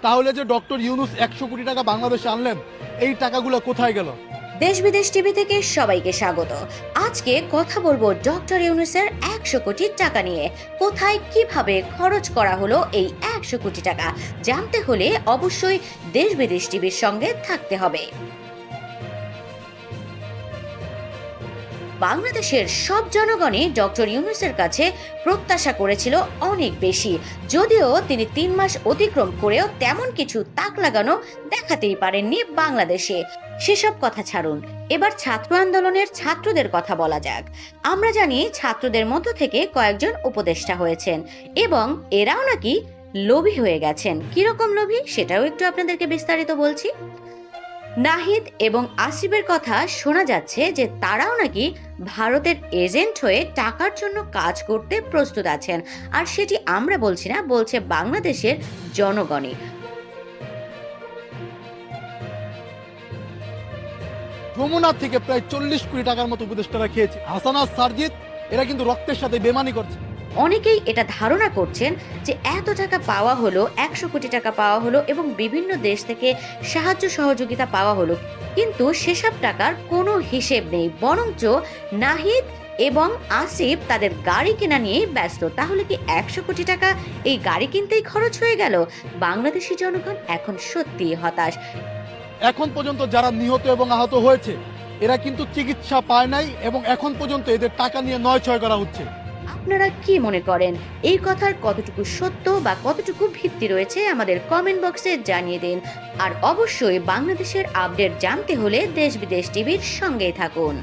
তাহলে যে ডক্টর ইউনূস 100 কোটি টাকা বাংলাদেশে আনলেন, এই টাকাগুলো কোথায় গেল? দেশ বিদেশ টিভি থেকে সবাইকে স্বাগত। আজকে কথা বলবো ডক্টর ইউনূসের 100 কোটি টাকা নিয়ে। কোথায় কিভাবে খরচ করা হলো এই 100 কোটি টাকা জানতে হলে অবশ্যই দেশ বিদেশ টিভির সঙ্গে থাকতে হবে। বাংলাদেশের সব জনগণই ডক্টর ইউনূসের কাছে প্রত্যাশা করেছিল অনেক বেশি, যদিও তিনি 3 মাস অতিক্রম করেও তেমন কিছু তাক লাগানো দেখাতেই পারেননি বাংলাদেশে। সেসব কথা ছাড়ুন, এবার ছাত্র আন্দোলনের ছাত্রদের কথা বলা যাক। আমরা জানি ছাত্রদের মধ্য থেকে কয়েকজন উপদেষ্টা হয়েছেন এবং এরাও নাকি লোভী হয়ে গেছেন। কিরকম লোভী সেটাও একটু আপনাদেরকে বিস্তারিত বলছি। নাহিদ এবং আসিফের কথা শোনা যাচ্ছে যে তারাও নাকি ভারতের এজেন্ট হয়ে টাকার জন্য কাজ করতে প্রস্তুত আছেন, আর সেটি আমরা বলছি না, বলছে বাংলাদেশের জনগণই। যমুনা থেকে প্রায় 40 কোটি টাকার মতো উপদেষ্টারা খেয়েছে। হাসানা, সারজিৎ এরা কিন্তু রক্তের সাথে বেমানি করছে। অনেকেই এটা ধারণা করছেন যে এত টাকা পাওয়া হলো, 100 কোটি টাকা পাওয়া হলো এবং বিভিন্ন দেশ থেকে সাহায্য সহযোগিতা পাওয়া হলো, কিন্তু সেসব টাকার কোনো হিসেব নেই। বরঞ্চ নাহিদ এবং আসিফ তাদের গাড়ি কেনা নিয়ে ব্যস্ত। তাহলে কি 100 কোটি টাকা এই গাড়ি কিনতেই খরচ হয়ে গেল? বাংলাদেশি জনগণ এখন সত্যিই হতাশ। এখন পর্যন্ত যারা নিহত এবং আহত হয়েছে এরা কিন্তু চিকিৎসা পায় নাই এবং এখন পর্যন্ত এদের টাকা নিয়ে নয়-ছয় করা হচ্ছে। আপনারা কি মনে করেন এই কথার কতটুকু সত্য বা কতটুকু ভিত্তি রয়েছে আমাদের কমেন্ট বক্সে জানিয়ে দিন। আর অবশ্যই বাংলাদেশের আপডেট জানতে হলে দেশ বিদেশ টিভির সঙ্গেই থাকুন।